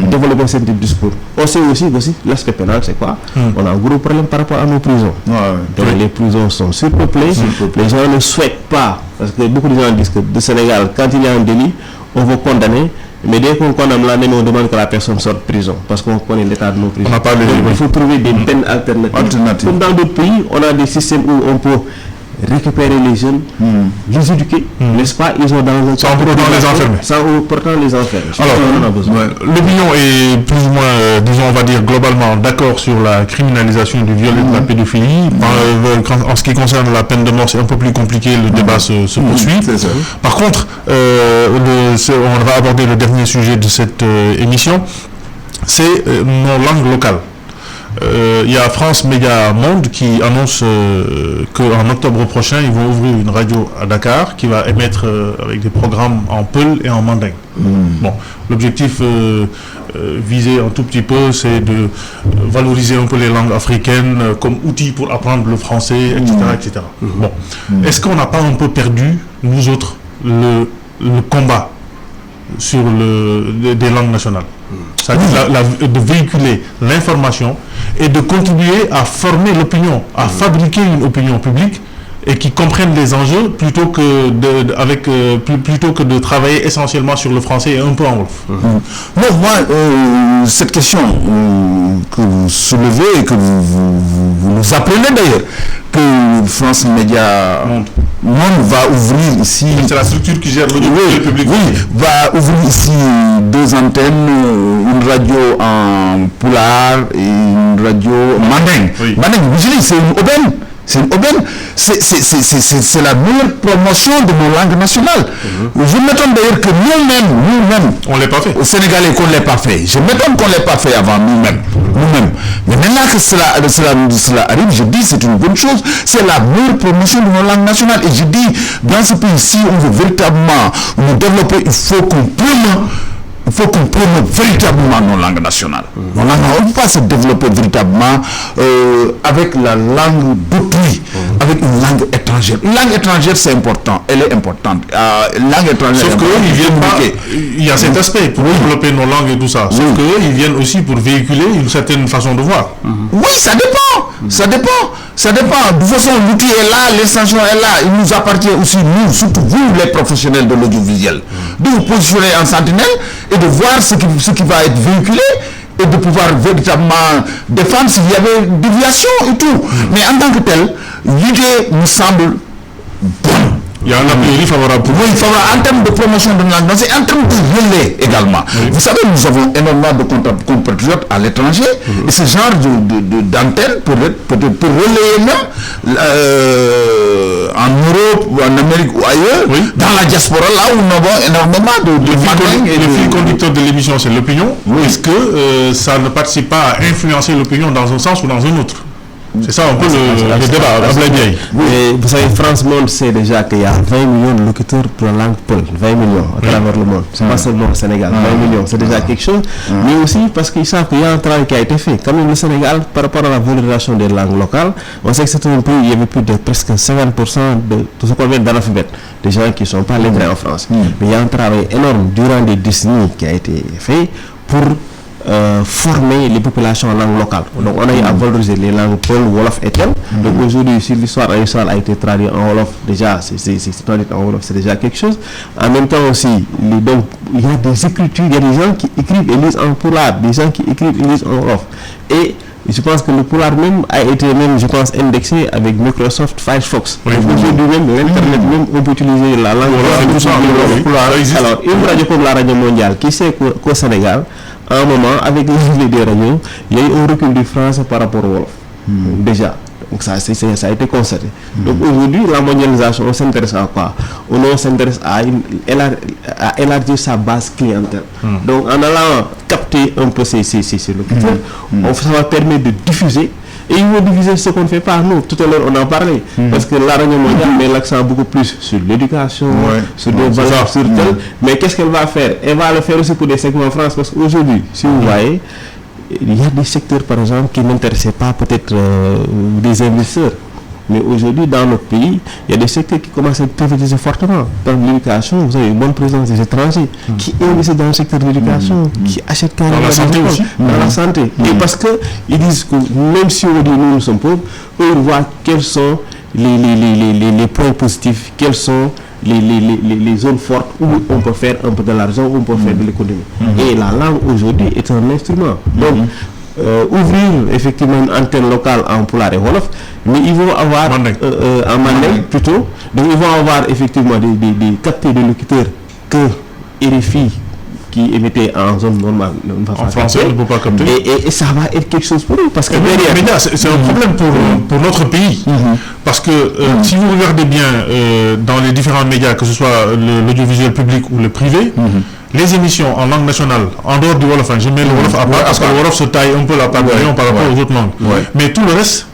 développer ce discours. On sait aussi l'aspect pénal, c'est quoi? On a un gros problème par rapport à nos prisons. Donc les prisons sont surpeuplées. Les gens ne souhaitent pas, parce que beaucoup de gens disent que au Sénégal, quand il y a un délit, on va condamner. Mais dès qu'on condamne la même, on demande que la personne sorte de prison parce qu'on connaît l'état de nos prisons. Donc, il faut trouver des peines alternatives. Comme dans d'autres pays, on a des systèmes où on peut récupérer les jeunes, les éduquer, n'est-ce pas? Ils ont sans pourtant les enfermer. Alors, l'opinion est plus ou moins, disons, on va dire globalement d'accord sur la criminalisation du viol et de la pédophilie. En ce qui concerne la peine de mort, c'est un peu plus compliqué, le débat se poursuit. Par contre, on va aborder le dernier sujet de cette émission, c'est nos langues locales. Il y a France Média Monde qui annonce qu'en octobre prochain, ils vont ouvrir une radio à Dakar qui va émettre avec des programmes en peul et en mandingue. Bon, l'objectif visé un tout petit peu, c'est de valoriser un peu les langues africaines comme outil pour apprendre le français, etc. etc. Bon, est-ce qu'on n'a pas un peu perdu, nous autres, le combat sur des langues nationales? C'est-à-dire de véhiculer l'information et de contribuer à former l'opinion, à fabriquer une opinion publique et qui comprenne les enjeux plutôt que de travailler essentiellement sur le français et un peu en wolof. Non, moi, cette question que vous soulevez et que vous nous apprenez d'ailleurs, que France Média Monde va ouvrir ici... C'est la structure qui gère l'audio public. Oui, va ouvrir ici 2 antennes, une radio en pulaar et une radio mandingue. Mandingue, c'est une aubaine. C'est une aubaine. C'est la meilleure promotion de nos langues nationales. Je m'étonne d'ailleurs que nous-mêmes, on ne l'ait pas fait. Au Sénégalais, qu'on ne l'ait pas fait. Je m'étonne qu'on ne l'ait pas fait avant nous-mêmes. Mais maintenant que cela arrive, je dis c'est une bonne chose. C'est la meilleure promotion de nos langues nationales. Et je dis, dans ce pays, si on veut véritablement nous développer, il faut qu'on promeut véritablement nos langues nationales. On ne peut pas se développer véritablement avec la langue d'autrui, avec une langue étrangère. Une langue étrangère, c'est important. Elle est importante. Langue étrangère. Sauf qu'eux, ils viennent pas. Il y a cet aspect pour développer nos langues et tout ça. Sauf qu'eux, ils viennent aussi pour véhiculer une certaine façon de voir. Oui, ça dépend. Ça dépend. De toute façon, l'outil est là, l'extension est là. Il nous appartient aussi, nous, surtout vous, les professionnels de l'audiovisuel, de vous positionner en sentinelle et de voir ce qui va être véhiculé et de pouvoir véritablement défendre s'il y avait déviation et tout. Mais en tant que tel, l'idée me semble bonne. Il y a un appui favorable pour oui, favorable en termes de promotion de langue, c'est en termes de relais également. Vous savez, nous avons énormément de compatriotes à l'étranger et ce genre d'antenne peut-être pour relayer même en Europe ou en Amérique ou ailleurs, dans la diaspora, là où nous avons énormément de le fil conducteur de l'émission, c'est l'opinion. Est-ce que ça ne participe pas à influencer l'opinion dans un sens ou dans un autre? C'est ça un peu le débat à Blaye. Mais vous savez, France Monde sait déjà qu'il y a 20 millions de locuteurs pour la langue peul, 20 millions à travers le monde. C'est pas seulement au Sénégal, 20 millions, c'est déjà quelque chose. Mais aussi parce qu'ils savent qu'il y a un travail qui a été fait. Comme le Sénégal, par rapport à la valorisation des langues locales, on sait que c'est un pays où il y avait plus de presque 50% de tout ce qu'on appelle d'analphabètes, des gens qui ne sont pas lettrés en France. Mais il y a un travail énorme durant des décennies qui a été fait pour former les populations en langue locale. Donc on a eu à valoriser les langues peul, wolof et tel. Donc aujourd'hui, si l'histoire a été traduite en wolof, déjà c'est traduit en wolof, c'est déjà quelque chose. En même temps aussi, donc, il y a des écritures, il y a des gens qui écrivent et lisent en pulaar, des gens qui écrivent et lisent en wolof. Et je pense que le pulaar même a été je pense, indexé avec Microsoft Firefox. Aujourd'hui même, l'Internet même, on peut utiliser la langue pulaar. Alors, une radio comme la Radio Mondiale, qui sait qu'au Sénégal, à un moment, avec les des radios, il y a eu un recul du français par rapport au wolof. Déjà. Donc ça a été constaté. Donc aujourd'hui, la mondialisation, on s'intéresse à quoi? On s'intéresse à élargir sa base clientèle. Donc en allant capter un peu ces locuteurs, ça va permettre de diffuser. Et ils vont diffuser ce qu'on ne fait pas nous. Tout à l'heure, on en parlait. Parce que la radio mondiale met l'accent beaucoup plus sur l'éducation, sur des valeurs, sur tel. Mais qu'est-ce qu'elle va faire? Elle va le faire aussi pour des segments en France. Parce qu'aujourd'hui, si vous voyez, il y a des secteurs, par exemple, qui n'intéressaient pas peut-être des investisseurs. Mais aujourd'hui, dans notre pays, il y a des secteurs qui commencent à être privatisés fortement. Dans l'éducation, vous avez une bonne présence des étrangers qui investissent dans le secteur de l'éducation, qui achètent carrément dans la santé aussi. Dans la santé. Et parce qu'ils disent que même si on dit nous sommes pauvres, eux ils voient quels sont les points positifs, quels sont les zones fortes où on peut faire un peu de l'argent, où on peut faire de l'économie. Et la langue aujourd'hui est un instrument. Donc, ouvrir effectivement une antenne locale en Pulaar et Wolof, mais ils vont avoir en Mandeng plutôt, donc ils vont avoir effectivement des capteurs de locuteurs que RFI qui émettait en zone normale en français, on ne peut pas capter. Et ça va être quelque chose pour eux. Parce que les médias, c'est un problème pour notre pays. Parce que si vous regardez bien dans les différents médias, que ce soit l'audiovisuel public ou le privé, les émissions en langue nationale, en dehors du Wolof, je mets le Wolof à part parce que le Wolof se taille un peu la part par rapport aux autres langues. Mais tout le reste,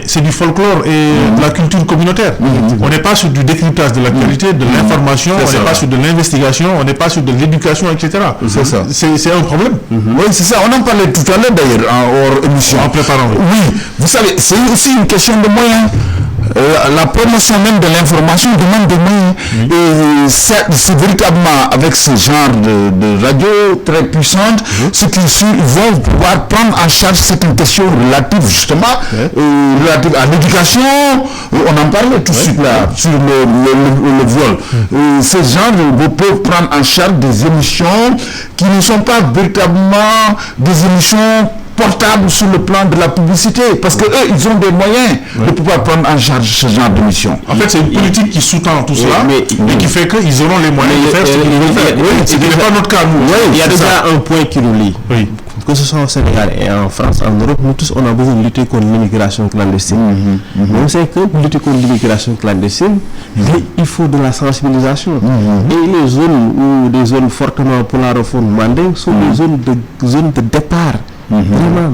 c'est du folklore et de la culture communautaire. On n'est pas sur du décryptage de l'actualité, de l'information, on n'est pas sur de l'investigation, on n'est pas sur de l'éducation, etc. C'est ça. C'est un problème. Oui, c'est ça. On en parlait tout à l'heure d'ailleurs hors émission. En préparant. Oui, vous savez, c'est aussi une question de moyens. La promotion même de l'information demande des moyens. Et c'est véritablement avec ce genre de radio très puissante, ce qu'ils vont pouvoir prendre en charge certaines questions relatives justement relatives à l'éducation. On en parlait tout de suite là sur le viol. Ces gens peuvent prendre en charge des émissions qui ne sont pas véritablement des émissions portable sur le plan de la publicité, parce que eux, ils ont des moyens de pouvoir prendre en charge ce genre de mission. En fait, c'est une politique qui sous-tend tout cela et qui fait qu'ils auront les moyens de faire ce qu'ils veulent faire. Ce n'est pas notre cas, nous. Il y a déjà un point qui nous lie. Que ce soit au Sénégal et en France, en Europe, nous tous, on a besoin de lutter contre l'immigration clandestine. On sait que pour lutter contre l'immigration clandestine, il faut de la sensibilisation. Et les zones où des zones fortement polarophones Mandeng sont des zones de départ. Vraiment,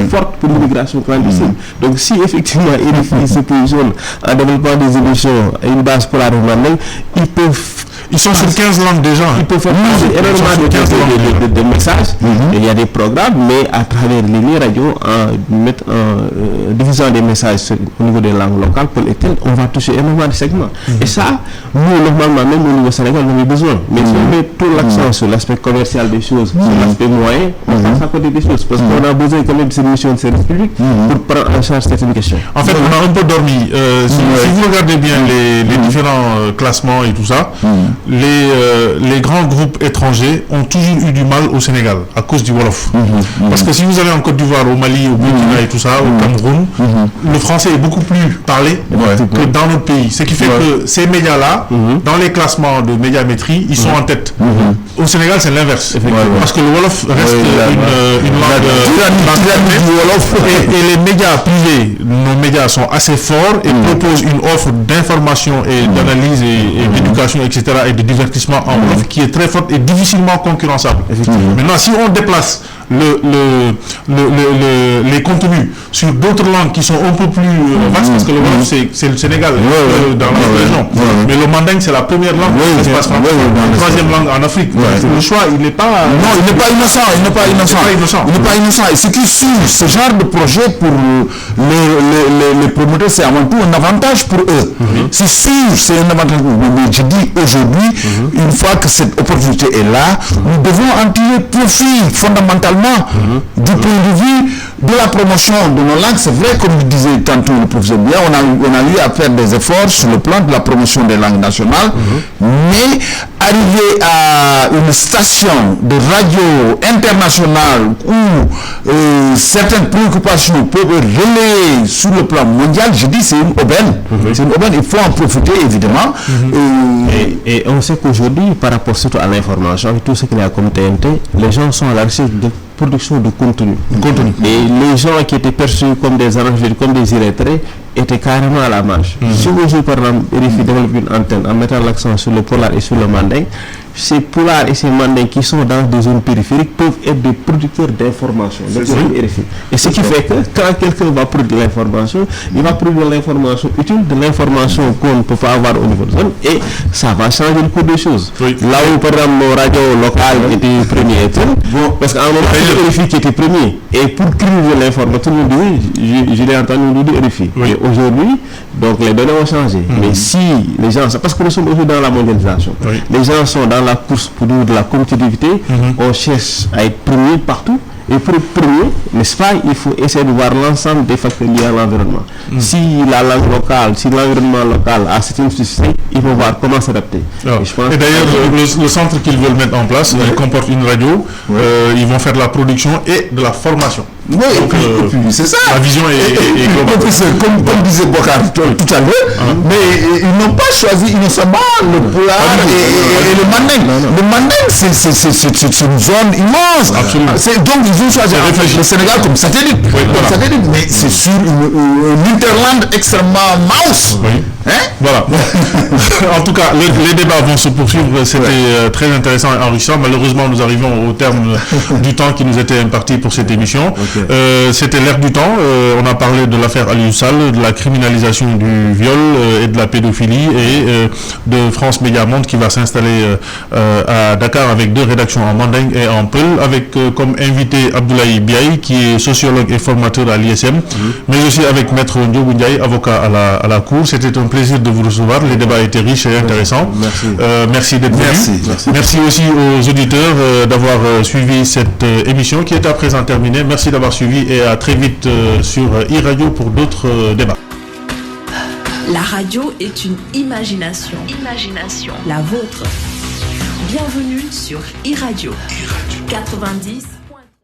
forte pour l'immigration clandestine. Donc si effectivement RFI se positionne en développant des émissions à une base polarophone, ils sont sur 15 langues déjà. Ils peuvent faire énormément de messages. Il y a des programmes, mais à travers les lignes radio, en diffusant des messages au niveau des langues locales, on va toucher énormément de segments. Et ça, nous, normalement, même au niveau Sénégal, on en a besoin. Mais si on met tout l'accent sur l'aspect commercial des choses, sur l'aspect moyen, on passe à côté des choses. Parce qu'on a besoin quand même de cette mission de service public pour prendre en charge certaines questions. En fait, on a un peu dormi. Si vous regardez bien les différents classements et tout ça, les grands groupes étrangers ont toujours eu du mal au Sénégal à cause du Wolof. Parce que si vous allez en Côte d'Ivoire, au Mali, au Burkina et tout ça, au Cameroun, le français est beaucoup plus parlé que dans notre pays. Ce qui fait que ces médias-là, dans les classements de médiamétrie, ils sont en tête. Au Sénégal, c'est l'inverse. Parce que le Wolof reste une langue et les médias privés, nos médias sont assez forts et proposent une offre d'information et d'analyse et d'éducation, etc. et de divertissement en Wolof qui est très forte et difficilement concurrençable. Maintenant, si on déplace les contenus sur d'autres langues qui sont un peu plus vastes, parce que le Wolof c'est le Sénégal dans la région, mais le Mandeng c'est la première langue la troisième langue en Afrique. Le choix il n'est pas innocent. Et ce qui suit ce genre de projet pour les promoteurs, c'est avant tout un avantage pour eux. C'est sûr, c'est un avantage pour eux. Mais je dis aujourd'hui, une fois que cette opportunité est là, nous devons en tirer profit fondamentalement du point de vue de la promotion de nos langues. C'est vrai, comme le disait tantôt le professeur Bia, on a eu à faire des efforts sur le plan de la promotion des langues nationales, mais arriver à une station de radio internationale où certaines préoccupations peuvent relayer sur le plan mondial, je dis c'est une aubaine. C'est une aubaine, il faut en profiter évidemment. Et on sait qu'aujourd'hui, par rapport surtout à l'information, avec tout ce qu'il y a comme TNT, les gens sont à la recherche de production de contenu. Et les gens qui étaient perçus comme des arrangeurs, comme des illettrés, étaient carrément à la marge. Si aujourd'hui, par exemple, RFI développe une antenne en mettant l'accent sur le Polaar et sur le Mandeng, ces Polaar et ces Mandeng qui sont dans des zones périphériques peuvent être des producteurs d'information. Et ce qui fait que quand quelqu'un va produire l'information, il va produire l'information utile, de l'information qu'on ne peut pas avoir au niveau de zone, et ça va changer le cours des choses. Là où, par exemple, nos radios locales étaient premiers, parce qu'à un moment, c'est RFI qui était premier. Et pour crier l'information, tout le monde dit oui, je l'ai entendu, nous dit RFI. Et aujourd'hui, donc les données ont changé. Mais si les gens, parce que nous sommes aujourd'hui dans la mondialisation, les gens sont dans la course pour de la compétitivité, on cherche à être premier partout. Et pour être premier, n'est-ce pas, il faut essayer de voir l'ensemble des facteurs liés à l'environnement. Si la langue locale, si l'environnement local a certaines spécificités, il faut voir comment s'adapter. Et d'ailleurs, le centre qu'ils veulent mettre en place, il comporte une radio, ils vont faire de la production et de la formation. Oui, donc, et puis c'est ça. La vision est globale. Comme disait Bokar tout à l'heure, mais ils n'ont pas choisi innocemment le polar et le manding. Le manding, c'est une zone immense. Absolument. Donc ils ont choisi le Sénégal comme satellite. Mais c'est sur une hinterland extrêmement mouse. Voilà. En tout cas, les débats vont se poursuivre. C'était très intéressant et enrichissant. Malheureusement, nous arrivons au terme du temps qui nous était imparti pour cette émission. C'était l'air du temps. On a parlé de l'affaire Aliou Sall, de la criminalisation du viol et de la pédophilie et de France Média Monde qui va s'installer à Dakar avec 2 rédactions en manding et en peul, avec comme invité Abdoulaye Biaye qui est sociologue et formateur à l'ISM, mais aussi avec Maître Ndiogou Ndiaye, avocat à la Cour. C'était un plaisir de vous recevoir. Les débats étaient riches et intéressants. Merci d'être venu. Merci aussi aux auditeurs d'avoir suivi cette émission qui est à présent terminée. Merci d'avoir suivi et à très vite sur iRadio pour d'autres débats. La radio est une imagination. La vôtre. Bienvenue sur iRadio 90.